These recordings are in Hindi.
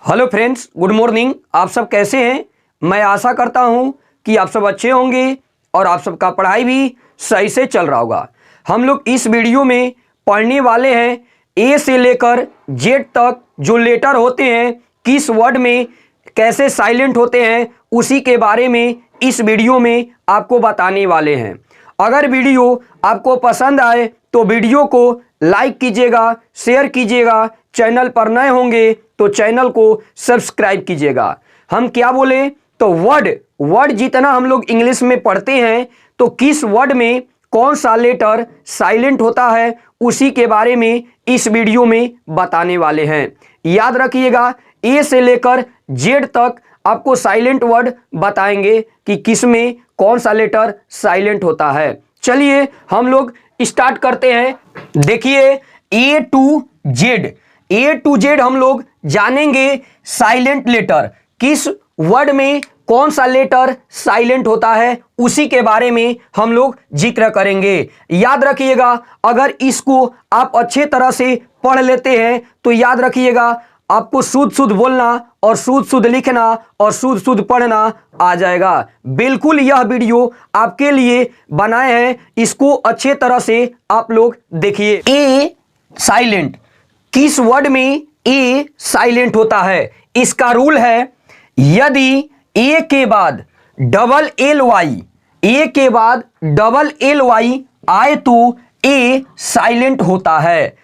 Hello friends, good morning. आप सब कैसे हैं? मैं आशा करता हूं कि आप सब अच्छे होंगे और आप सबका पढ़ाई भी सही से चल रहा होगा। हम लोग इस वीडियो में पढ़ने वाले हैं ए से लेकर जेड तक जो लेटर होते हैं किस वर्ड में कैसे साइलेंट होते हैं उसी के बारे में इस वीडियो में आपको बताने वाले हैं। अगर वीडियो आपको पसंद आए तो वीडियो को लाइक कीजिएगा, शेयर कीजिएगा। चैनल पर नए होंगे तो चैनल को सब्सक्राइब कीजिएगा। हम क्या बोले तो वर्ड जितना हम लोग इंग्लिश में पढ़ते हैं तो किस वर्ड में कौन सा लेटर साइलेंट होता है उसी के बारे में इस वीडियो में बताने वाले हैं। याद रखिएगा, ए से लेकर जेड तक आपको साइलेंट वर्ड बताएंगे कि किस में कौन सा लेटर साइलेंट होता है। चलिए हम लोग स्टार्ट करते हैं। देखिए ए टू जेड हम लोग जानेंगे साइलेंट लेटर किस वर्ड में कौन सा लेटर साइलेंट होता है उसी के बारे में हम लोग जिक्र करेंगे। याद रखिएगा, अगर इसको आप अच्छे तरह से पढ़ लेते हैं तो याद रखिएगा आपको शुद्ध बोलना और शुद्ध लिखना और शुद्ध पढ़ना आ जाएगा। बिल्कुल यह वीडियो आपके लिए बनाए हैं, इसको अच्छे तरह से आप लोग देखिए। ए साइलेंट, किस वर्ड में ए साइलेंट होता है? इसका रूल है यदि ए के बाद डबल एल वाई आए तो ए साइलेंट होता है।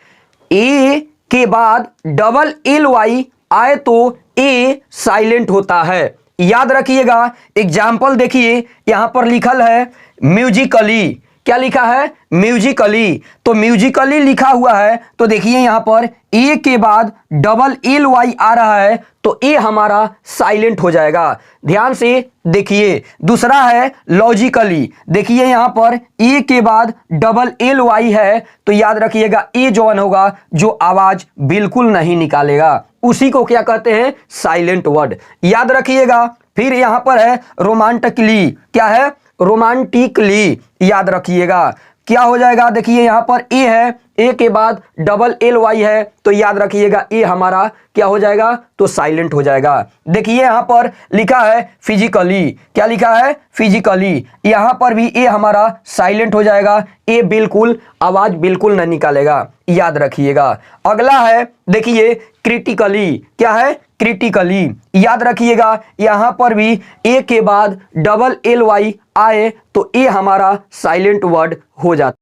ए के बाद डबल एल वाई आए तो ए साइलेंट होता है। याद रखिएगा, एग्जाम्पल देखिए यहां पर लिखल है म्यूजिकली। क्या लिखा है? म्यूजिकली। तो म्यूजिकली लिखा हुआ है तो देखिए यहां पर ए के बाद डबल एल वाई आ रहा है तो ए हमारा साइलेंट हो जाएगा। ध्यान से देखिए। दूसरा है लॉजिकली। देखिए यहां पर ए के बाद डबल एल वाई है तो याद रखिएगा ए जॉन होगा जो आवाज बिल्कुल नहीं निकालेगा, उसी को क्या कहते हैं? Silent word. याद रखिएगा। फिर यहां पर है रोमांटिकली। क्या है? रोमांटिकली। याद रखिएगा क्या हो जाएगा? देखिए यहां पर ए है, ए के बाद डबल एल वाई है तो याद रखिएगा ए हमारा क्या हो जाएगा? तो साइलेंट हो जाएगा। देखिए यहां पर लिखा है फिजिकली। क्या लिखा है? फिजिकली। यहां पर भी ए हमारा साइलेंट हो जाएगा, ए बिल्कुल आवाज बिल्कुल नहीं निकालेगा। याद रखिएगा। अगला है देखिए क्रिटिकली। क्या है? क्रिटिकली। याद रखिएगा यहां पर भी ए के बाद डबल एल वाई आए तो ए हमारा साइलेंट वर्ड हो जाता।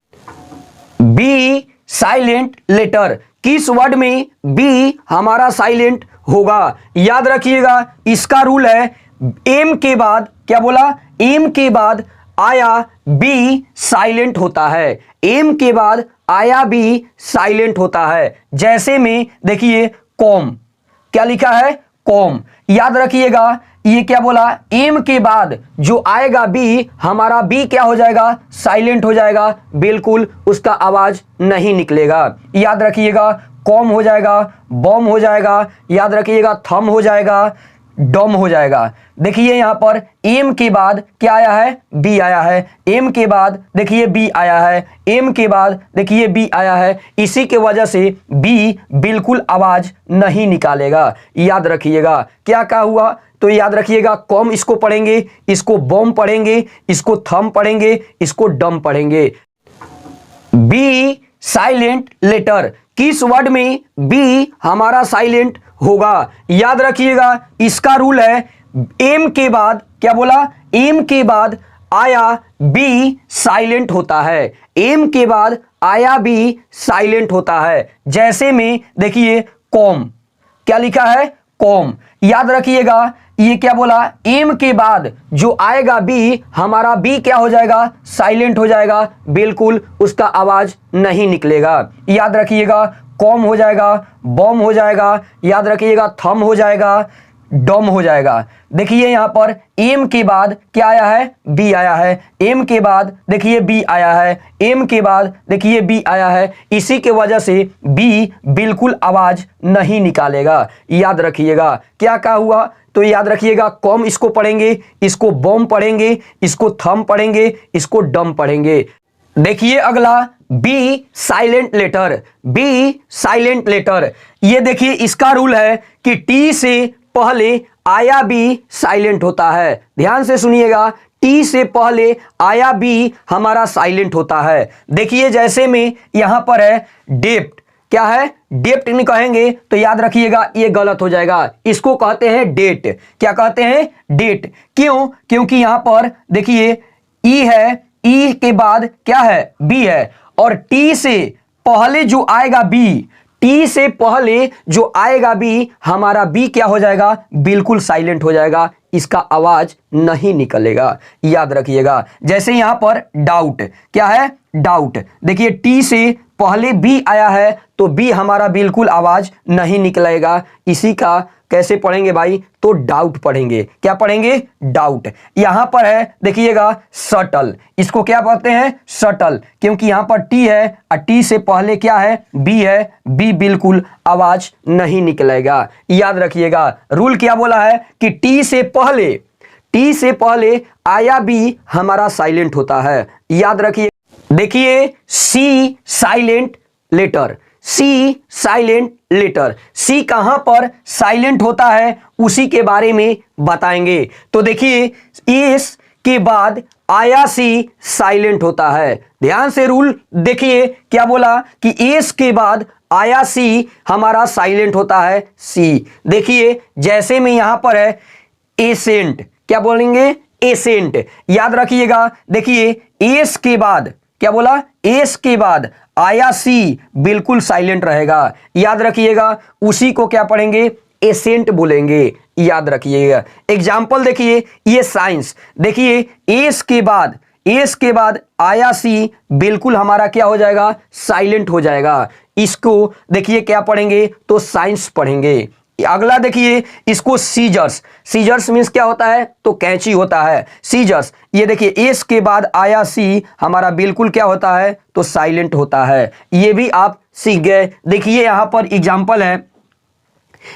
बी साइलेंट लेटर, किस वर्ड में बी हमारा साइलेंट होगा? याद रखिएगा इसका रूल है एम के बाद, क्या बोला? एम के बाद आया बी साइलेंट होता है। एम के बाद आया बी साइलेंट होता है। जैसे में देखिए कॉम। क्या लिखा है? कॉम। याद रखिएगा ये क्या बोला? एम के बाद जो आएगा बी हमारा बी क्या हो जाएगा? साइलेंट हो जाएगा, बिल्कुल उसका आवाज नहीं निकलेगा। याद रखिएगा कॉम हो जाएगा, बॉम हो जाएगा, याद रखिएगा थम हो जाएगा, डॉम हो जाएगा। देखिए यहां पर एम के बाद क्या आया है? बी आया है। एम के बाद देखिए बी आया है, एम के बाद देखिए बी आया है, इसी के वजह से बी बिल्कुल आवाज नहीं निकालेगा। याद रखिएगा क्या कहा हुआ? तो याद रखिएगा कॉम इसको पढ़ेंगे, इसको बॉम पढ़ेंगे, इसको थम पढ़ेंगे, इसको डम पढ़ेंगे। बी साइलेंट लेटर, किस वर्ड में बी हमारा साइलेंट होगा? याद रखिएगा इसका रूल है एम के बाद, क्या बोला? एम के बाद आया बी साइलेंट होता है। एम के बाद आया बी साइलेंट होता है। जैसे में देखिए कॉम। क्या लिखा है? कॉम। याद रखिएगा ये क्या बोला? एम के बाद जो आएगा बी हमारा बी क्या हो जाएगा? साइलेंट हो जाएगा, बिल्कुल उसका आवाज नहीं निकलेगा। याद रखिएगा कॉम हो जाएगा, बॉम हो जाएगा, याद रखिएगा थम हो जाएगा, डॉम हो जाएगा। देखिए यहां पर एम के बाद क्या आया है? बी आया है। एम के बाद देखिए बी आया है, एम के बाद देखिए बी आया है, इसी के वजह से बी बिल्कुल आवाज नहीं निकालेगा। याद रखिएगा क्या कहा हुआ? तो याद रखिएगा कॉम इसको पढ़ेंगे, इसको बॉम पढ़ेंगे, इसको थम पढ़ेंगे, इसको डम पढ़ेंगे। देखिए अगला B silent letter, B silent letter. ये देखिए इसका रूल है कि टी से पहले आया बी साइलेंट होता है। ध्यान से सुनिएगा, टी से पहले आया बी हमारा साइलेंट होता है। देखिए जैसे में यहां पर है डेप्ट, क्या है डेप्ट नहीं कहेंगे तो याद रखिएगा ये गलत हो जाएगा, इसको कहते हैं डेट। क्या कहते हैं? डेट। क्यों? क्योंकि यहां पर देखिए ई है, ई के बाद क्या है? बी है, और टी से पहले जो आएगा बी, टी से पहले जो आएगा बी, हमारा बी क्या हो जाएगा? बिल्कुल साइलेंट हो जाएगा, इसका आवाज नहीं निकलेगा, याद रखिएगा। जैसे यहां पर डाउट, क्या है? डाउट। देखिए टी से पहले बी आया है तो बी हमारा बिल्कुल आवाज नहीं निकलेगा, इसी का कैसे पढ़ेंगे भाई? तो डाउट पढ़ेंगे। क्या पढ़ेंगे? डाउट। यहां पर है देखिएगा सटल, इसको क्या कहते हैं? सटल, क्योंकि यहां पर टी है और टी से पहले क्या है? बी है, बी बिल्कुल आवाज नहीं निकलेगा, याद रखिएगा। रूल क्या बोला है कि टी से पहले आया बी हमारा साइलेंट होता है, याद रखिए। देखिए सी साइलेंट लेटर, सी साइलेंट लेटर, सी कहां पर साइलेंट होता है उसी के बारे में बताएंगे। तो देखिए एस के बाद आया सी साइलेंट होता है। ध्यान से रूल देखिए क्या बोला कि एस के बाद आया सी हमारा साइलेंट होता है, सी। देखिए जैसे में यहां पर है एसेंट, क्या बोलेंगे? एसेंट, याद रखिएगा। देखिए एस के बाद क्या बोला? एस के बाद आया सी बिल्कुल साइलेंट रहेगा, याद रखिएगा। उसी को क्या पढ़ेंगे? एसेंट बोलेंगे, याद रखिएगा। एग्जाम्पल देखिए, ये साइंस, देखिए एस के बाद आया सी बिल्कुल हमारा क्या हो जाएगा? साइलेंट हो जाएगा। इसको देखिए क्या पढ़ेंगे? तो साइंस पढ़ेंगे। अगला देखिए इसको सीजर्स, सीजर्स मीन्स क्या होता है? तो कैंची होता है, सीजर्स। ये देखिए एस के बाद आया सी हमारा बिल्कुल क्या होता है? तो साइलेंट होता है, ये भी आप सीख गए। देखिए यहां पर एग्जांपल है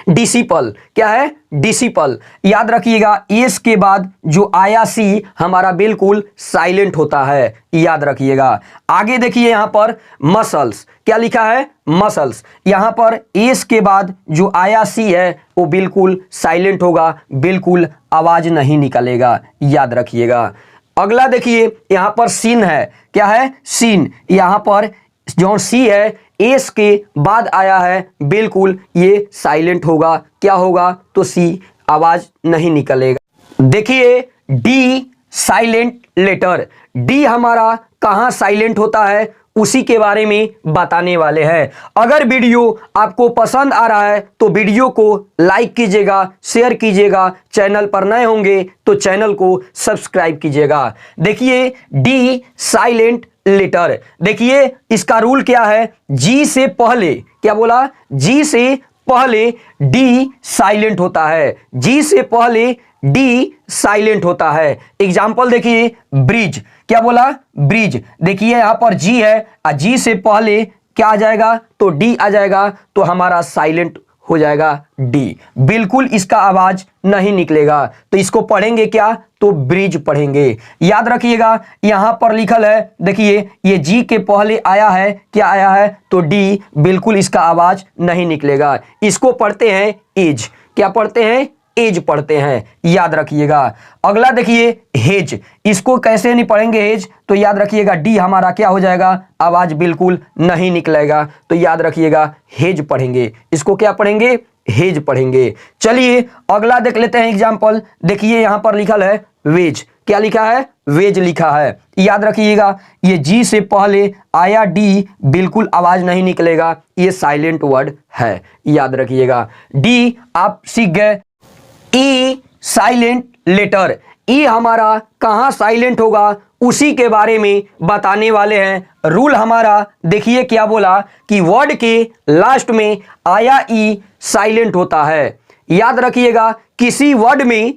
डिसिपल, क्या है? डिसिपल, याद रखिएगा एस के बाद जो आया सी हमारा बिल्कुल साइलेंट होता है, याद रखिएगा। आगे देखिए यहां पर मसल्स, क्या लिखा है? मसल्स। यहां पर एस के बाद जो आया सी है वो बिल्कुल साइलेंट होगा, बिल्कुल आवाज नहीं निकलेगा, याद रखिएगा। अगला देखिए यहां पर सीन है, क्या है? सीन। यहां पर जो सी है एस के बाद आया है बिल्कुल ये साइलेंट होगा, क्या होगा? तो सी आवाज नहीं निकलेगा। देखिए डी साइलेंट लेटर, डी हमारा कहां साइलेंट होता है उसी के बारे में बताने वाले हैं। अगर वीडियो आपको पसंद आ रहा है तो वीडियो को लाइक कीजिएगा, शेयर कीजिएगा, चैनल पर नए होंगे तो चैनल को सब्सक्राइब कीजिएगा। देखिए डी साइलेंट लेटर, देखिए इसका रूल क्या है? जी से पहले, क्या बोला? जी से पहले डी साइलेंट होता है, जी से पहले डी साइलेंट होता है। एग्जाम्पल देखिए ब्रिज, क्या बोला? ब्रिज। देखिए यहां पर जी है और जी से पहले क्या आ जाएगा? तो डी आ जाएगा, तो हमारा साइलेंट हो जाएगा डी, बिल्कुल इसका आवाज नहीं निकलेगा। तो इसको पढ़ेंगे क्या? तो ब्रिज पढ़ेंगे, याद रखिएगा। यहां पर लिखल है देखिए ये जी के पहले आया है, क्या आया है? तो डी, बिल्कुल इसका आवाज नहीं निकलेगा। इसको पढ़ते हैं एज, क्या पढ़ते हैं? एज पढ़ते हैं, याद रखिएगा। अगला देखिए हेज, इसको कैसे नहीं पढ़ेंगे हेज? तो याद रखिएगा डी हमारा क्या हो जाएगा? आवाज बिल्कुल नहीं निकलेगा, तो याद रखिएगा हेज पढ़ेंगे। इसको क्या पढ़ेंगे? हेज पढ़ेंगे। चलिए अगला देख लेते हैं एग्जाम्पल। देखिए यहां पर लिखल है वेज, क्या लिखा है? वेज लिखा है, याद रखिएगा। ये जी से पहले आया डी बिल्कुल आवाज नहीं निकलेगा, ये साइलेंट वर्ड है, याद रखिएगा। डी आप सीख गए। ई साइलेंट लेटर, ई हमारा कहां साइलेंट होगा उसी के बारे में बताने वाले हैं। रूल हमारा देखिए क्या बोला कि वर्ड के लास्ट में आया ई साइलेंट होता है, याद रखिएगा। किसी वर्ड में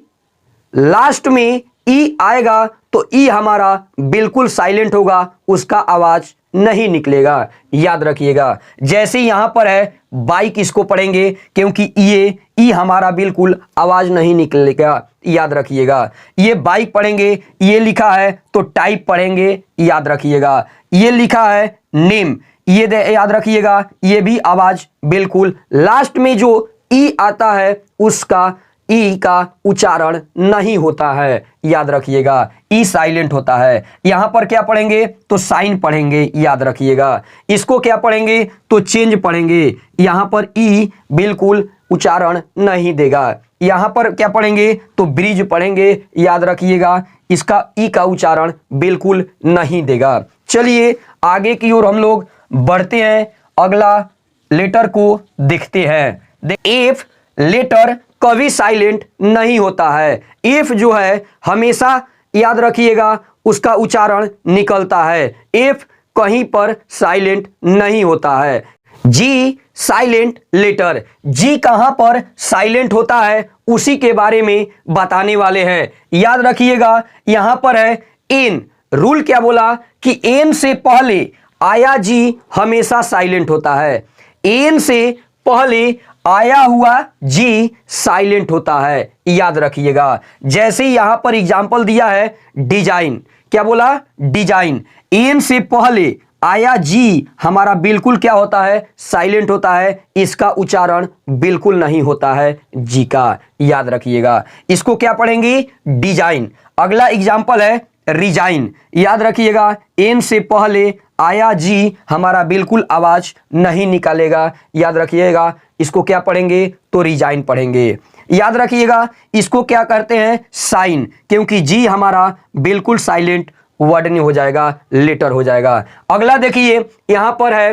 लास्ट में ई आएगा तो ई हमारा बिल्कुल साइलेंट होगा, उसका आवाज नहीं निकलेगा, याद रखिएगा। जैसे यहां पर है बाइक, इसको पढ़ेंगे क्योंकि ये ई हमारा बिल्कुल आवाज नहीं निकलेगा, याद रखिएगा। ये बाइक पढ़ेंगे, ये लिखा है तो टाइप पढ़ेंगे, याद रखिएगा। ये लिखा है नेम, ये याद रखिएगा, ये भी आवाज बिल्कुल। लास्ट में जो ई आता है उसका ई का उच्चारण नहीं होता है, याद रखिएगा, ई साइलेंट होता है। यहां पर क्या पढ़ेंगे तो साइन पढ़ेंगे, याद रखिएगा। इसको क्या पढ़ेंगे तो चेंज पढ़ेंगे, यहां पर ई बिल्कुल उच्चारण नहीं देगा। यहां पर क्या पढ़ेंगे तो ब्रिज पढ़ेंगे, याद रखिएगा, इसका ई का उच्चारण बिल्कुल नहीं देगा। चलिए आगे की ओर हम लोग बढ़ते हैं, अगला लेटर को देखते हैं। एफ लेटर कभी साइलेंट नहीं होता है। एफ जो है हमेशा याद रखिएगा उसका उच्चारण निकलता है, एफ कहीं पर साइलेंट नहीं होता है। जी साइलेंट लेटर, जी कहां पर साइलेंट होता है उसी के बारे में बताने वाले हैं। याद रखिएगा यहां पर है एन, रूल क्या बोला कि एन से पहले आया जी हमेशा साइलेंट होता है, एन से पहले आया हुआ जी साइलेंट होता है, याद रखिएगा। जैसे यहां पर एग्जांपल दिया है डिजाइन, क्या बोला डिजाइन, एन से पहले आया जी हमारा बिल्कुल क्या होता है साइलेंट होता है, इसका उच्चारण बिल्कुल नहीं होता है जी का, याद रखिएगा। इसको क्या पढ़ेंगे डिजाइन। अगला एग्जांपल है रिजाइन, याद रखिएगा एन से पहले आया जी हमारा बिल्कुल आवाज नहीं निकालेगा, याद रखिएगा। इसको क्या पढ़ेंगे तो रिजाइन पढ़ेंगे, याद रखिएगा। इसको क्या करते हैं साइन, क्योंकि जी हमारा बिल्कुल साइलेंट वर्ड नहीं हो जाएगा, लेटर हो जाएगा। अगला देखिए यहां पर है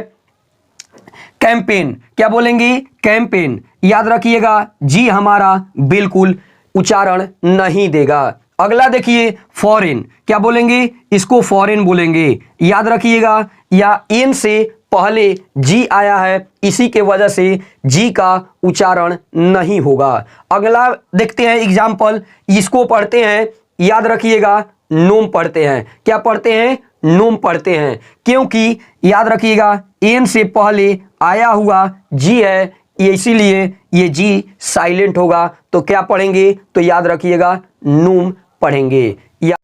कैंपेन, क्या बोलेंगे कैंपेन, याद रखिएगा जी हमारा बिल्कुल उच्चारण नहीं देगा। अगला देखिए फॉरेन, क्या बोलेंगे इसको फॉरेन बोलेंगे, याद रखिएगा। या एन से पहले जी आया है इसी के वजह से जी का उच्चारण नहीं होगा। अगला देखते हैं एग्जाम्पल, इसको पढ़ते हैं, याद रखिएगा नोम पढ़ते हैं, क्या पढ़ते हैं नोम पढ़ते हैं, क्योंकि याद रखिएगा एन से पहले आया हुआ जी है, ये इसीलिए ये जी साइलेंट होगा। तो क्या पढ़ेंगे तो याद रखिएगा नूम पढ़ेंगे। या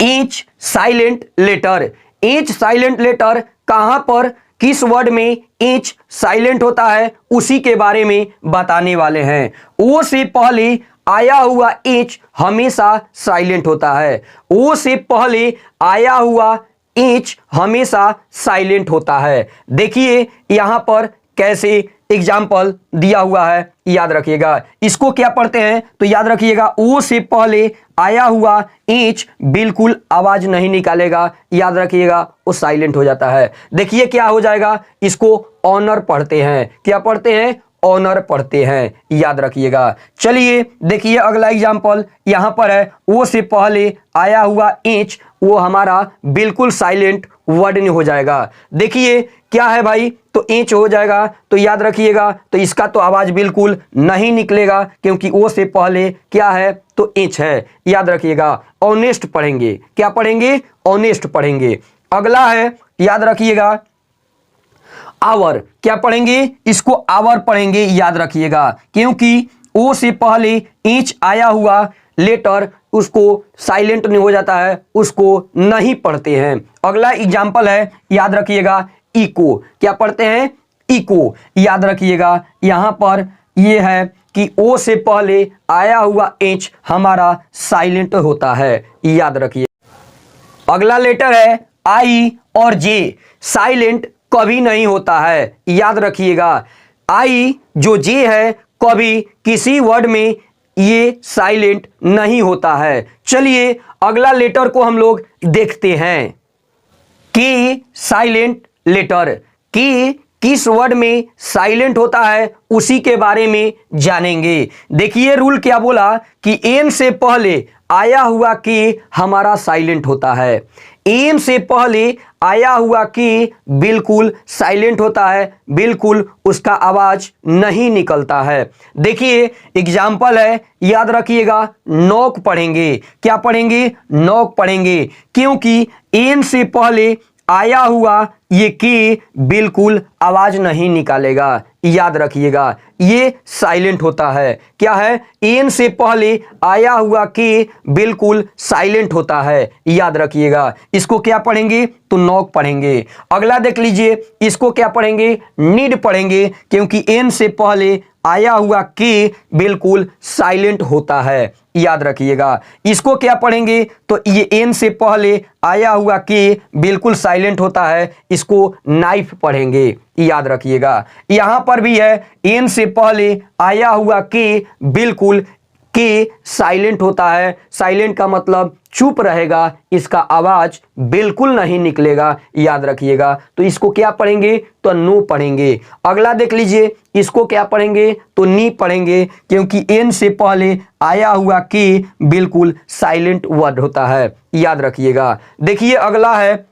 H silent letter, H silent letter कहां पर किस वर्ड में एच साइलेंट होता है उसी के बारे में बताने वाले हैं। ओ से पहले आया हुआ एच हमेशा साइलेंट होता है, ओ से पहले आया हुआ एच हमेशा साइलेंट होता है। देखिए यहां पर कैसे एग्जाम्पल दिया हुआ है, याद रखिएगा। इसको क्या पढ़ते हैं तो याद रखिएगा ओ से पहले आया हुआ एच बिल्कुल आवाज नहीं निकालेगा, याद रखिएगा वो साइलेंट हो जाता है। देखिए क्या हो जाएगा, इसको ऑनर पढ़ते हैं, क्या पढ़ते हैं ऑनर पढ़ते हैं, याद रखिएगा। चलिए देखिए अगला एग्जाम्पल यहां पर है ओ से पहले आया हुआ एच, वो हमारा बिल्कुल साइलेंट वर्ड नहीं हो जाएगा। देखिए क्या है भाई तो एच हो जाएगा, तो याद रखिएगा तो इसका तो आवाज बिल्कुल नहीं निकलेगा क्योंकि ओ से पहले क्या है तो एच है, याद रखिएगा। ऑनेस्ट पढ़ेंगे, क्या पढ़ेंगे ऑनेस्ट पढ़ेंगे। अगला है याद रखिएगा आवर, क्या पढ़ेंगे इसको आवर पढ़ेंगे, याद रखिएगा, क्योंकि ओ से पहले एच आया हुआ लेटर उसको साइलेंट नहीं हो जाता है, उसको नहीं पढ़ते हैं। अगला एग्जाम्पल है याद रखिएगा इको, क्या पढ़ते हैं इको, याद रखिएगा। यहां पर यह है कि ओ से पहले आया हुआ एच हमारा साइलेंट होता है, याद रखिए। अगला लेटर है आई और जे, साइलेंट कभी नहीं होता है, याद रखिएगा। आई जो जे है कभी किसी वर्ड में ये साइलेंट नहीं होता है। चलिए अगला लेटर को हम लोग देखते हैं कि साइलेंट लेटर की किस वर्ड में साइलेंट होता है उसी के बारे में जानेंगे। देखिए रूल क्या बोला कि एन से पहले आया हुआ की हमारा साइलेंट होता है, एन से पहले आया हुआ की बिल्कुल साइलेंट होता है, बिल्कुल उसका आवाज नहीं निकलता है। देखिए एग्जाम्पल है याद रखिएगा नॉक पढ़ेंगे, क्या पढ़ेंगे नॉक पढ़ेंगे, क्योंकि एन से पहले आया हुआ ये के बिल्कुल आवाज नहीं निकालेगा, याद रखिएगा, ये साइलेंट होता है। क्या है? एन से पहले आया हुआ के बिल्कुल साइलेंट होता है, याद रखिएगा। इसको क्या पढ़ेंगे? तो नॉक पढ़ेंगे। अगला देख लीजिए, इसको क्या पढ़ेंगे? नीड पढ़ेंगे, क्योंकि एन से पहले आया हुआ के बिल्कुल साइलेंट होता है, याद रखिएगा। इसको क्या पढ़ेंगे? तो ये एन से पहले आया हुआ के बिल्कुल साइलेंट होता है, इसको नाइफ पढ़ेंगे, याद रखिएगा। यहां पर भी है, एन से पहले आया हुआ के बिल्कुल के साइलेंट होता है। साइलेंट का मतलब चुप रहेगा, इसका आवाज बिल्कुल नहीं निकलेगा, याद रखिएगा। तो इसको क्या पढ़ेंगे? तो नो पढ़ेंगे। अगला देख लीजिए, इसको क्या पढ़ेंगे? तो नी पढ़ेंगे, क्योंकि एन से पहले आया हुआ के बिल्कुल साइलेंट वर्ड होता है, याद रखिएगा। देखिए अगला है,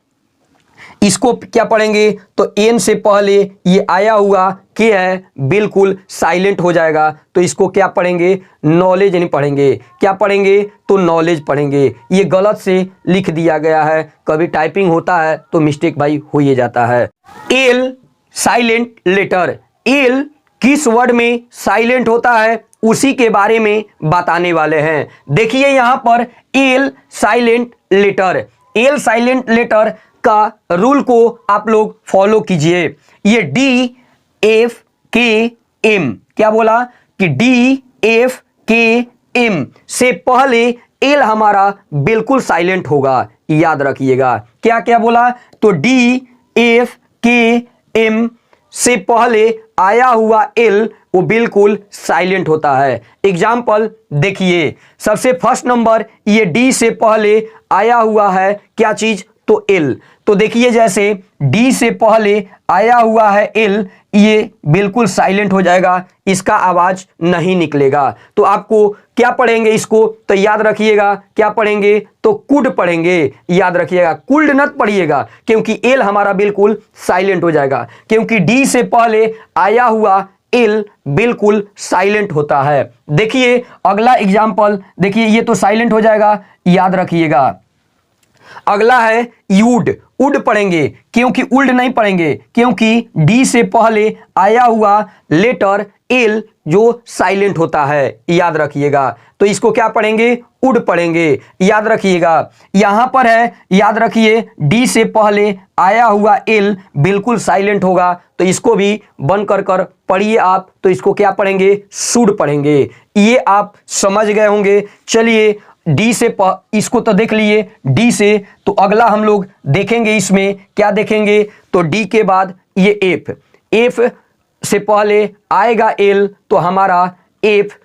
इसको क्या पढ़ेंगे? तो एन से पहले ये आया हुआ के है बिल्कुल साइलेंट हो जाएगा, तो इसको क्या पढ़ेंगे? नॉलेज नहीं पढ़ेंगे। क्या पढ़ेंगे? तो नॉलेज पढ़ेंगे। ये गलत से लिख दिया गया है, कभी टाइपिंग होता है तो मिस्टेक भाई हो ही जाता है। एल साइलेंट लेटर, एल किस वर्ड में साइलेंट होता है उसी के बारे में बताने वाले हैं। देखिए यहां पर L silent letter, L silent letter का रूल को आप लोग फॉलो कीजिए। ये डी एफ के एम, क्या बोला कि डी एफ के एम से पहले एल हमारा बिल्कुल साइलेंट होगा, याद रखिएगा। क्या क्या बोला? तो डी एफ के एम से पहले आया हुआ एल वो बिल्कुल साइलेंट होता है। एग्जाम्पल देखिए, सबसे फर्स्ट नंबर, ये डी से पहले आया हुआ है क्या चीज? तो एल। तो देखिए जैसे डी से पहले आया हुआ है एल, ये बिल्कुल साइलेंट हो जाएगा, इसका आवाज नहीं निकलेगा। तो आपको क्या पढ़ेंगे इसको? तो याद रखिएगा, क्या पढ़ेंगे? तो कुड पढ़ेंगे, याद रखिएगा। कुल्ड नत पढ़िएगा, क्योंकि एल हमारा बिल्कुल साइलेंट हो जाएगा, क्योंकि डी से पहले आया हुआ एल बिल्कुल साइलेंट होता है। देखिए अगला एग्जाम्पल, देखिए ये तो साइलेंट हो जाएगा, याद रखिएगा। अगला है यूड, उड पढ़ेंगे, क्योंकि उल्ड नहीं पढ़ेंगे, क्योंकि डी से पहले आया हुआ लेटर एल जो साइलेंट होता है, याद रखिएगा। तो इसको क्या पढ़ेंगे? उड पढ़ेंगे, याद रखिएगा। यहां पर है, याद रखिए, डी से पहले आया हुआ एल बिल्कुल साइलेंट होगा, तो इसको भी बंद कर पढ़िए आप। तो इसको क्या पढ़ेंगे? शुड पढ़ेंगे। ये आप समझ गए होंगे। चलिए डी से इसको तो देख लिए डी से, तो अगला हम लोग देखेंगे, इसमें क्या देखेंगे? तो डी के बाद ये एफ, एफ से पहले आएगा एल, तो हमारा एफ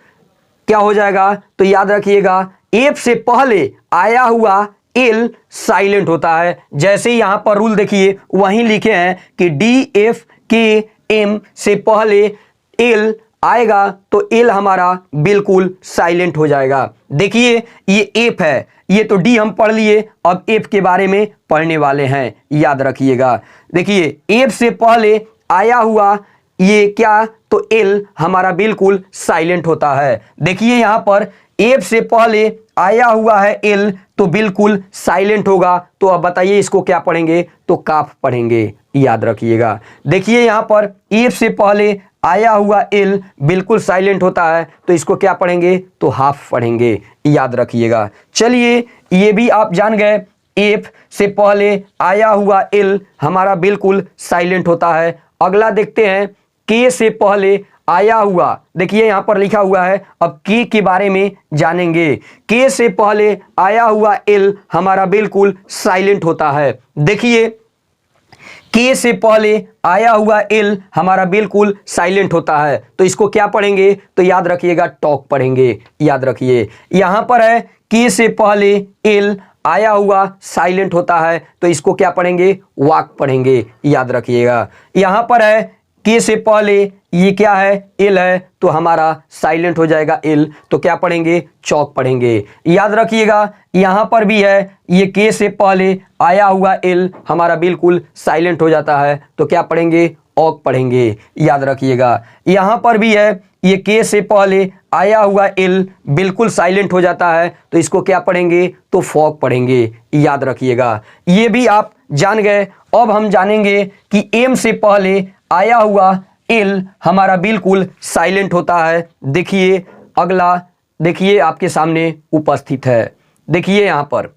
क्या हो जाएगा? तो याद रखिएगा, एफ से पहले आया हुआ एल साइलेंट होता है। जैसे यहां पर रूल देखिए, वहीं लिखे हैं कि डी एफ के एम से पहले एल आएगा, तो एल हमारा बिल्कुल साइलेंट हो जाएगा। देखिए ये एफ है, ये तो डी हम पढ़ लिए, अब एफ के बारे में पढ़ने वाले हैं, याद रखिएगा। देखिए एफ से पहले आया हुआ ये क्या? तो एल हमारा बिल्कुल साइलेंट होता है। देखिए यहां पर एफ से पहले आया हुआ है एल, तो बिल्कुल साइलेंट होगा। तो अब बताइए इसको क्या पढ़ेंगे? तो काफ पढ़ेंगे, याद रखिएगा। देखिए यहां पर एफ से पहले आया हुआ एल बिल्कुल साइलेंट होता है, तो इसको क्या पढ़ेंगे? तो हाफ पढ़ेंगे, याद रखिएगा। चलिए ये भी आप जान गए, एफ से पहले आया हुआ एल हमारा बिल्कुल साइलेंट होता है। अगला देखते हैं, के से पहले आया हुआ, देखिए यहां पर लिखा हुआ है, अब के बारे में जानेंगे। के से पहले आया हुआ एल हमारा बिल्कुल साइलेंट होता है। देखिए के से पहले आया हुआ एल हमारा बिल्कुल साइलेंट होता है, तो इसको क्या पढ़ेंगे? तो याद रखिएगा, टॉक पढ़ेंगे, याद रखिए। यहां पर है के से पहले एल आया हुआ साइलेंट होता है, तो इसको क्या पढ़ेंगे? वाक पढ़ेंगे, याद रखिएगा। यहां पर है के से पहले ये क्या है? एल है, तो हमारा साइलेंट हो जाएगा एल, तो क्या पढ़ेंगे? चौक पढ़ेंगे, याद रखिएगा। यहां पर भी है, ये के से पहले आया हुआ एल हमारा बिल्कुल साइलेंट हो जाता है, तो क्या पढ़ेंगे? ऑक पढ़ेंगे, याद रखिएगा। यहां पर भी है, ये के से पहले आया हुआ एल बिल्कुल साइलेंट हो जाता है, तो इसको क्या पढ़ेंगे, तो फॉग पढ़ेंगे, याद रखिएगा। ये भी आप जान गए। अब हम जानेंगे कि एम से पहले आया हुआ एल हमारा बिल्कुल साइलेंट होता है। देखिए अगला, देखिए आपके सामने उपस्थित है। देखिए यहां पर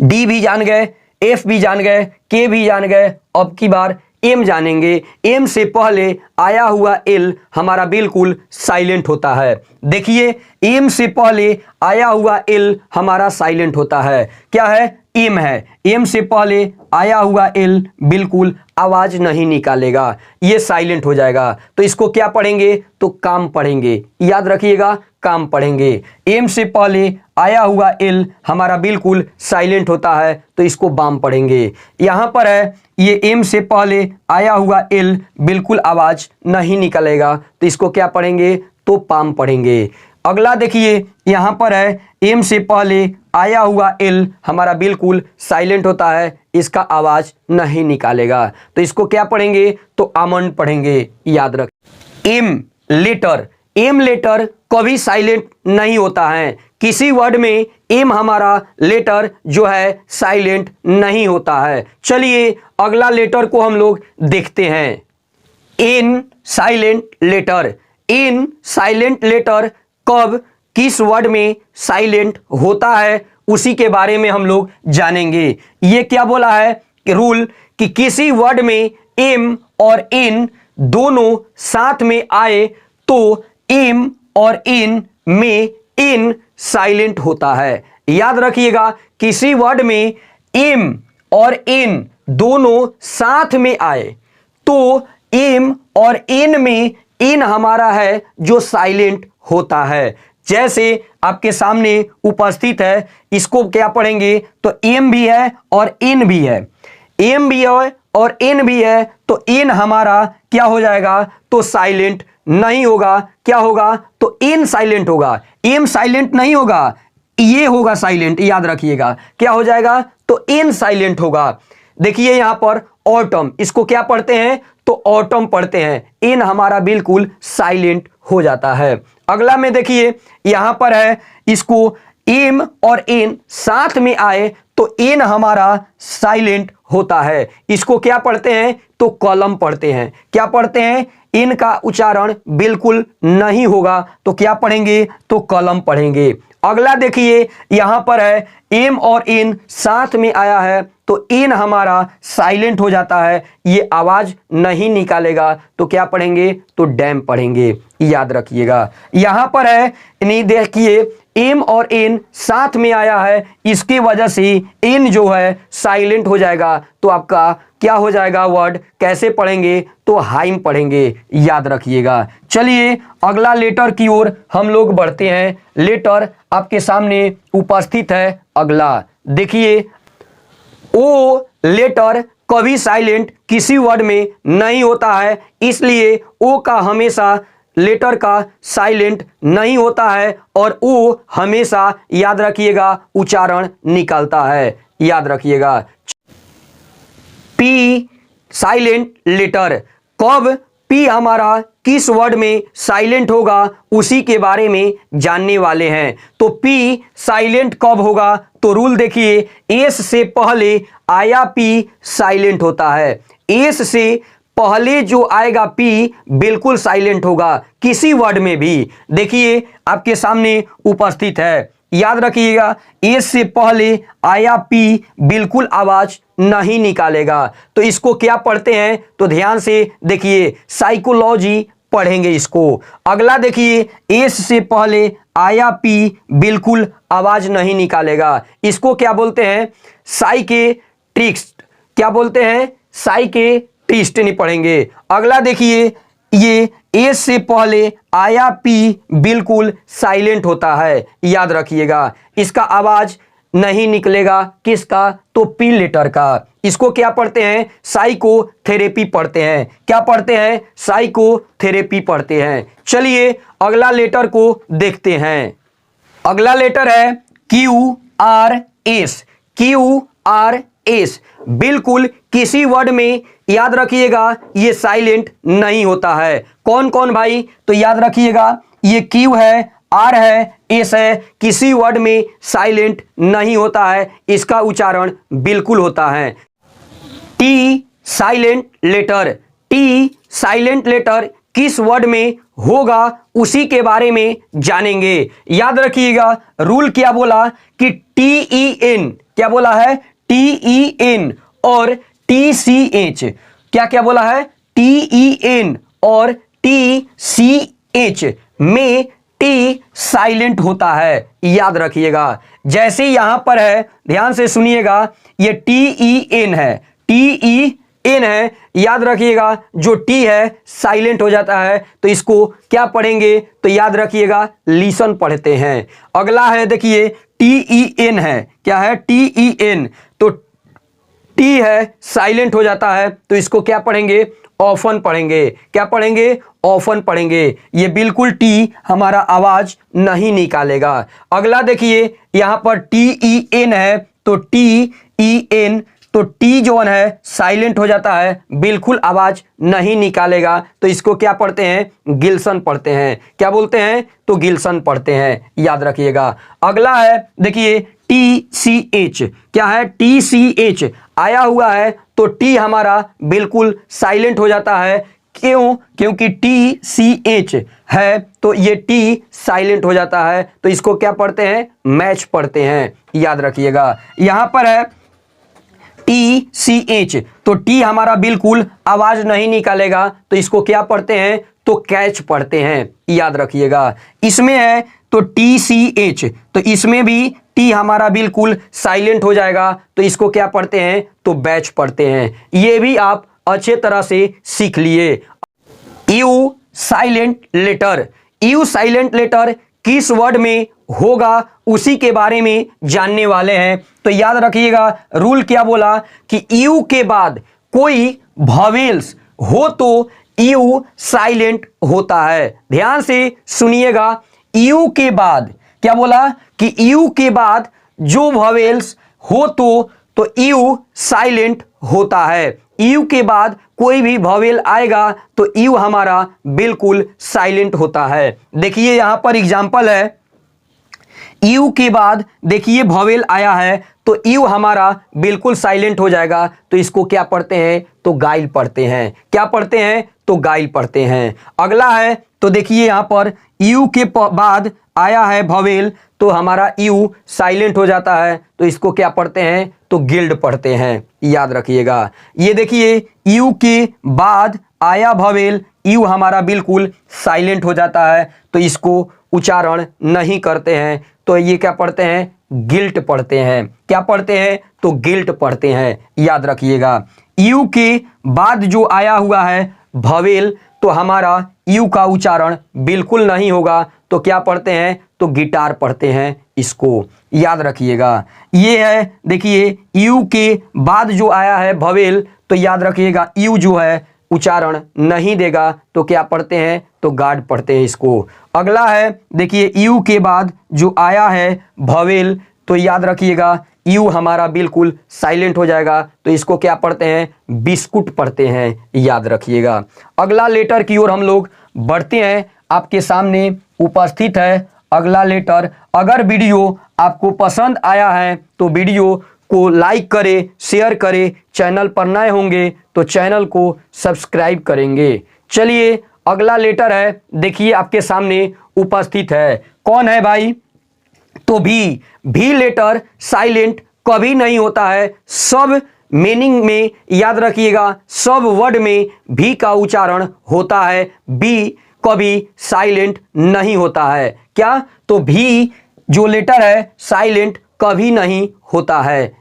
डी भी जान गए, एफ भी जान गए, के भी जान गए, अब की बार एम जानेंगे। एम से पहले आया हुआ एल हमारा बिल्कुल साइलेंट होता है। देखिए एम से पहले आया हुआ एल हमारा साइलेंट होता है। क्या है, एम है। एम से पहले आया हुआ एल बिल्कुल आवाज नहीं निकालेगा, ये साइलेंट हो जाएगा। तो इसको क्या पढ़ेंगे, तो काम पढ़ेंगे, याद रखिएगा, काम पढ़ेंगे। एम से पहले आया हुआ एल हमारा बिल्कुल साइलेंट होता है, तो इसको बाम पढ़ेंगे। यहां पर है ये एम से पहले आया हुआ एल बिल्कुल आवाज नहीं निकलेगा, तो इसको क्या पढ़ेंगे, तो पाम पढ़ेंगे। अगला देखिए यहां पर है एम से पहले आया हुआ एल हमारा बिल्कुल साइलेंट होता है, इसका आवाज नहीं निकालेगा, तो इसको क्या पढ़ेंगे, तो आमंड पढ़ेंगे, याद रख। एम लेटर, एम लेटर कभी साइलेंट नहीं होता है। किसी वर्ड में एम हमारा लेटर जो है साइलेंट नहीं होता है। चलिए अगला लेटर को हम लोग देखते हैं। N silent letter, N silent letter कब किस वर्ड में साइलेंट होता है, उसी के बारे में हम लोग जानेंगे। ये क्या बोला है कि रूल, कि किसी वर्ड में एम और एन दोनों साथ में आए तो एम और एन में एन साइलेंट होता है। याद रखिएगा, किसी वर्ड में एम और एन दोनों साथ में आए तो एम और एन में एन हमारा है जो साइलेंट होता है। जैसे आपके सामने उपस्थित है, इसको क्या पढ़ेंगे, तो एम भी है और एन भी है। एम भी है और एन भी है, तो एन हमारा क्या हो जाएगा, तो साइलेंट नहीं होगा। क्या होगा, तो एन साइलेंट होगा, एम साइलेंट नहीं होगा, ये होगा साइलेंट, याद रखिएगा। क्या हो जाएगा, तो एन साइलेंट होगा। देखिए यहां पर ऑटम, इसको क्या पढ़ते हैं, तो ऑटम पढ़ते हैं, एन हमारा बिल्कुल साइलेंट हो जाता है। अगला में देखिए यहां पर है, इसको एम और एन साथ में आए तो एन हमारा साइलेंट होता है। इसको क्या पढ़ते हैं, तो कॉलम पढ़ते हैं। क्या पढ़ते हैं, इन का उच्चारण बिल्कुल नहीं होगा, तो क्या पढ़ेंगे, तो कॉलम पढ़ेंगे। अगला देखिए यहां पर है, एम और एन साथ में आया है तो एन हमारा साइलेंट हो जाता है, ये आवाज नहीं निकालेगा, तो क्या पढ़ेंगे, तो डैम पढ़ेंगे, याद रखिएगा। यहां पर है, नहीं देखिए एम और एन साथ में आया है, इसकी वजह से एन जो है साइलेंट हो जाएगा, तो आपका क्या हो जाएगा वर्ड, कैसे पढ़ेंगे, तो हाइम पढ़ेंगे, याद रखिएगा। चलिए अगला लेटर की ओर हम लोग बढ़ते हैं। लेटर आपके सामने उपस्थित है। अगला देखिए, ओ लेटर कभी साइलेंट किसी वर्ड में नहीं होता है, इसलिए ओ का हमेशा लेटर का साइलेंट नहीं होता है और ओ हमेशा, याद रखिएगा, उच्चारण निकालता है, याद रखिएगा। पी साइलेंट लेटर, कब पी हमारा किस वर्ड में साइलेंट होगा, उसी के बारे में जानने वाले हैं। तो पी साइलेंट कब होगा, तो रूल देखिए, एस से पहले आया पी साइलेंट होता है। एस से पहले जो आएगा पी बिल्कुल साइलेंट होगा, किसी वर्ड में भी। देखिए आपके सामने उपस्थित है, याद रखिएगा, एस से पहले आया पी बिल्कुल आवाज नहीं निकालेगा, तो इसको क्या पढ़ते हैं, तो ध्यान से देखिए, साइकोलॉजी पढ़ेंगे इसको। अगला देखिए, एस से पहले आया पी बिल्कुल आवाज नहीं निकालेगा, इसको क्या बोलते हैं, साइकेट्रिस्ट। क्या बोलते हैं, साइकेट्रिस्ट नहीं पढ़ेंगे। अगला देखिए, ये एस से पहले आया पी बिल्कुल साइलेंट होता है, याद रखिएगा, इसका आवाज नहीं निकलेगा, किसका, तो पी लेटर का। इसको क्या पढ़ते हैं, साइकोथेरेपी पढ़ते हैं। क्या पढ़ते हैं, साइकोथेरेपी पढ़ते हैं। चलिए अगला लेटर को देखते हैं। अगला लेटर है Q R S. Q R S बिल्कुल किसी वर्ड में, याद रखिएगा, ये साइलेंट नहीं होता है। कौन कौन भाई, तो याद रखिएगा, ये क्यू है, आर है, एस है, किसी वर्ड में साइलेंट नहीं होता है, इसका उच्चारण बिल्कुल होता है। T silent letter, T silent letter किस वर्ड में होगा उसी के बारे में जानेंगे। याद रखिएगा रूल क्या बोला कि टी ई एन, क्या बोला है, टी ई एन और टी सी एच, क्या क्या बोला है, टी ई एन और टी सी एच में टी साइलेंट होता है। याद रखिएगा जैसे यहां पर है, ध्यान से सुनिएगा, ये टी ई एन है, टी ई एन है, याद रखिएगा जो टी है साइलेंट हो जाता है, तो इसको क्या पढ़ेंगे, तो याद रखिएगा लिसन पढ़ते हैं। अगला है देखिए टी ई एन है, क्या है, टी ई एन, तो टी है साइलेंट हो जाता है, तो इसको क्या पढ़ेंगे, ऑफन पढ़ेंगे। क्या पढ़ेंगे, ऑफन पढ़ेंगे। ये बिल्कुल टी हमारा आवाज नहीं निकालेगा। अगला देखिए यहां पर टी ई एन है, तो टी ई एन, तो टी जो है साइलेंट हो जाता है, बिल्कुल आवाज नहीं निकालेगा, तो इसको क्या पढ़ते हैं, गिल्सन पढ़ते हैं। क्या बोलते हैं, तो गिल्सन पढ़ते हैं। याद रखिएगा। अगला है देखिए टी सी एच, क्या है, टी सी एच आया हुआ है, तो टी हमारा बिल्कुल साइलेंट हो जाता है। क्यों, क्योंकि टी सी एच है, तो ये टी साइलेंट हो जाता है, तो इसको क्या पढ़ते हैं, मैच पढ़ते हैं। याद रखिएगा यहां पर है टी सी एच, तो टी हमारा बिल्कुल आवाज नहीं निकालेगा, तो इसको क्या पढ़ते हैं, तो कैच पढ़ते हैं। याद रखिएगा इसमें है तो टी सी एच, तो इसमें भी टी हमारा बिल्कुल साइलेंट हो जाएगा, तो इसको क्या पढ़ते हैं, तो बैच पढ़ते हैं। ये भी आप अच्छे तरह से सीख लिए। U silent letter, U silent letter किस वर्ड में होगा उसी के बारे में जानने वाले हैं। तो याद रखिएगा रूल क्या बोला कि यू के बाद कोई वॉवेल्स हो तो यू साइलेंट होता है। ध्यान से सुनिएगा, यू के बाद क्या बोला कि यू के बाद जो वॉवेल्स हो तो यू साइलेंट होता है। यू के बाद कोई भी वॉवेल आएगा तो यू हमारा बिल्कुल साइलेंट होता है। देखिए यहां पर एग्जांपल है, यू के बाद देखिए वॉवेल आया है, तो यू हमारा बिल्कुल साइलेंट हो जाएगा, तो इसको क्या पढ़ते हैं, तो गाइल पढ़ते हैं। क्या पढ़ते हैं, तो गाइल पढ़ते हैं। अगला है तो देखिए यहां पर यू के बाद आया है वॉवेल, तो हमारा यू साइलेंट हो जाता है, तो इसको क्या पढ़ते हैं, तो गिल्ड पढ़ते हैं। याद रखिएगा ये देखिए यू के बाद आया वॉवेल, यू हमारा बिल्कुल साइलेंट हो जाता है, तो इसको उच्चारण नहीं करते हैं, तो ये क्या पढ़ते हैं, गिल्ट पढ़ते हैं। क्या पढ़ते हैं, तो गिल्ट पढ़ते हैं। याद रखिएगा यू के बाद जो आया हुआ है वॉवेल, तो हमारा यू का उच्चारण बिल्कुल नहीं होगा, तो क्या पढ़ते हैं, तो गिटार पढ़ते हैं। इसको याद रखिएगा। ये है देखिए यू के बाद जो आया है वॉवेल, तो याद रखिएगा यू जो है उच्चारण नहीं देगा, तो क्या पढ़ते हैं, तो गार्ड पढ़ते हैं इसको। अगला है देखिए यू के बाद जो आया है वॉवेल, तो याद रखिएगा यू हमारा बिल्कुल साइलेंट हो जाएगा, तो इसको क्या पढ़ते हैं, बिस्कुट पढ़ते हैं। याद रखिएगा। अगला लेटर की ओर हम लोग बढ़ते हैं। आपके सामने उपस्थित है अगला लेटर। अगर वीडियो आपको पसंद आया है तो वीडियो को लाइक करें, शेयर करें। चैनल पर नए होंगे तो चैनल को सब्सक्राइब करेंगे। चलिए अगला लेटर है, देखिए आपके सामने उपस्थित है। कौन है भाई, तो भी लेटर साइलेंट कभी नहीं होता है। सब मीनिंग में याद रखिएगा, सब वर्ड में भी का उच्चारण होता है, बी कभी साइलेंट नहीं होता है। क्या, तो भी जो लेटर है साइलेंट कभी नहीं होता है।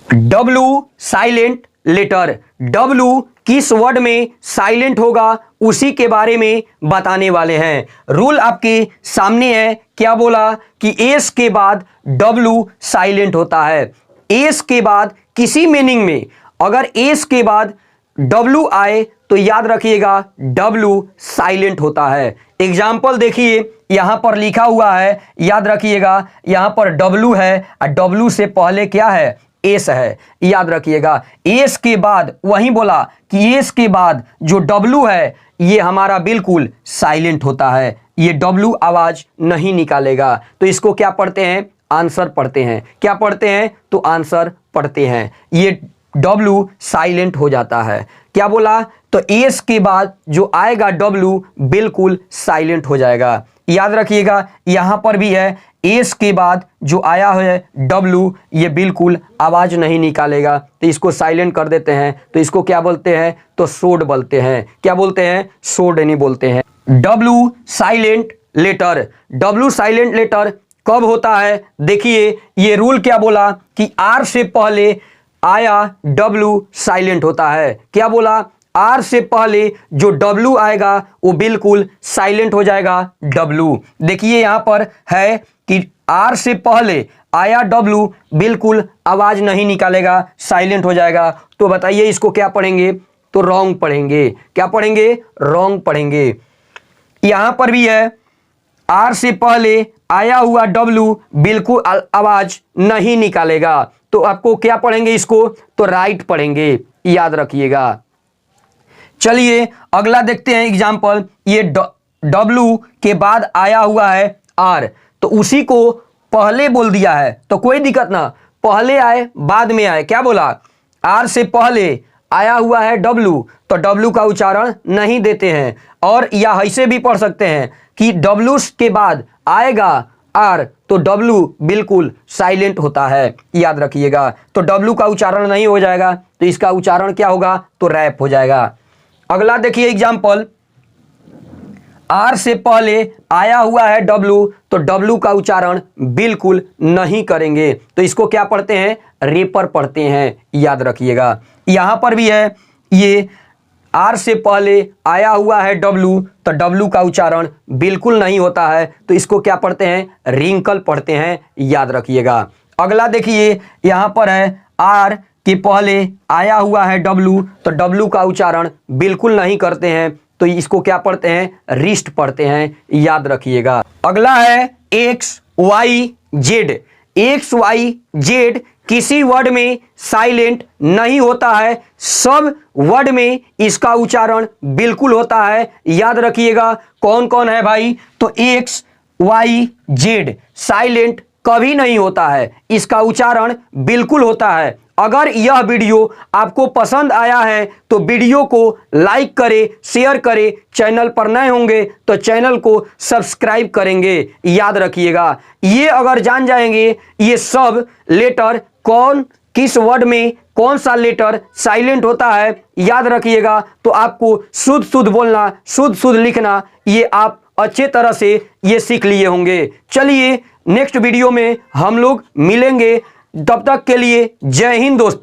डब्लू साइलेंट लेटर, डब्लू किस वर्ड में साइलेंट होगा उसी के बारे में बताने वाले हैं। रूल आपके सामने है। क्या बोला कि एस के बाद डब्लू साइलेंट होता है। एस के बाद किसी मीनिंग में अगर एस के बाद डब्लू आए तो याद रखिएगा डब्लू साइलेंट होता है। एग्जाम्पल देखिए यहां पर लिखा हुआ है, याद रखिएगा यहां पर डब्लू है और डब्लू से पहले क्या है, एस है। याद रखिएगा एस के बाद, वही बोला कि एस के बाद जो डब्लू है ये हमारा बिल्कुल साइलेंट होता है। ये W आवाज नहीं निकालेगा। तो इसको क्या पढ़ते हैं? आंसर पढ़ते हैं। क्या पढ़ते हैं? तो आंसर पढ़ते हैं। ये W साइलेंट हो जाता है। क्या बोला? तो एस के बाद जो आएगा W बिल्कुल साइलेंट हो जाएगा। याद रखिएगा यहां पर भी है, एस के बाद जो आया है W ये बिल्कुल आवाज नहीं निकालेगा। तो इसको साइलेंट कर देते हैं। तो इसको क्या बोलते हैं? तो सोड बोलते हैं। क्या बोलते हैं? सोड नहीं बोलते हैं। W silent letter. W silent letter कब होता है? देखिए ये रूल क्या बोला कि R से पहले आया W साइलेंट होता है। क्या बोला? R से पहले जो W आएगा वो बिल्कुल साइलेंट हो जाएगा W। देखिए यहां पर है कि R से पहले आया W बिल्कुल आवाज नहीं निकालेगा, साइलेंट हो जाएगा। तो बताइए इसको क्या पढ़ेंगे? तो रॉन्ग पढ़ेंगे। क्या पढ़ेंगे? रॉन्ग पढ़ेंगे। यहां पर भी है, R से पहले आया हुआ W बिल्कुल आवाज नहीं निकालेगा। तो आपको क्या पढ़ेंगे इसको? तो राइट पढ़ेंगे। याद रखिएगा। चलिए अगला देखते हैं एग्जाम्पल। ये W के बाद आया हुआ है R, तो उसी को पहले बोल दिया है तो कोई दिक्कत ना, पहले आए बाद में आए। क्या बोला? R से पहले आया हुआ है W, तो W का उच्चारण नहीं देते हैं। और या ऐसे भी पढ़ सकते हैं कि W के बाद आएगा R, तो W बिल्कुल साइलेंट होता है। याद रखिएगा। तो W का उच्चारण नहीं हो जाएगा, तो इसका उच्चारण क्या होगा? तो रैप हो जाएगा। अगला देखिए एग्जाम्पल। R से पहले आया हुआ है W, तो W का उच्चारण बिल्कुल नहीं करेंगे। तो इसको क्या पढ़ते हैं? रेपर पढ़ते हैं। याद रखिएगा। यहां पर भी है, ये R से पहले आया हुआ है W, तो W का उच्चारण बिल्कुल नहीं होता है। तो इसको क्या पढ़ते हैं? रिंकल पढ़ते हैं। याद रखिएगा। अगला देखिए यहां पर है, R के पहले आया हुआ है W, तो W का उच्चारण बिल्कुल नहीं करते हैं। तो इसको क्या पढ़ते हैं? रिस्ट पढ़ते हैं। याद रखिएगा। अगला है X Y Z। X Y Z किसी वर्ड में साइलेंट नहीं होता है, सब वर्ड में इसका उच्चारण बिल्कुल होता है। याद रखिएगा। कौन कौन है भाई? तो X Y Z साइलेंट कभी नहीं होता है, इसका उच्चारण बिल्कुल होता है। अगर यह वीडियो आपको पसंद आया है तो वीडियो को लाइक करें, शेयर करें। चैनल पर नए होंगे तो चैनल को सब्सक्राइब करेंगे। याद रखिएगा। ये अगर जान जाएंगे ये सब लेटर कौन किस वर्ड में कौन सा लेटर साइलेंट होता है, याद रखिएगा, तो आपको शुद्ध बोलना, शुद्ध लिखना ये आप अच्छे तरह से ये सीख लिए होंगे। चलिए नेक्स्ट वीडियो में हम लोग मिलेंगे। तब तक के लिए जय हिंद दोस्तों।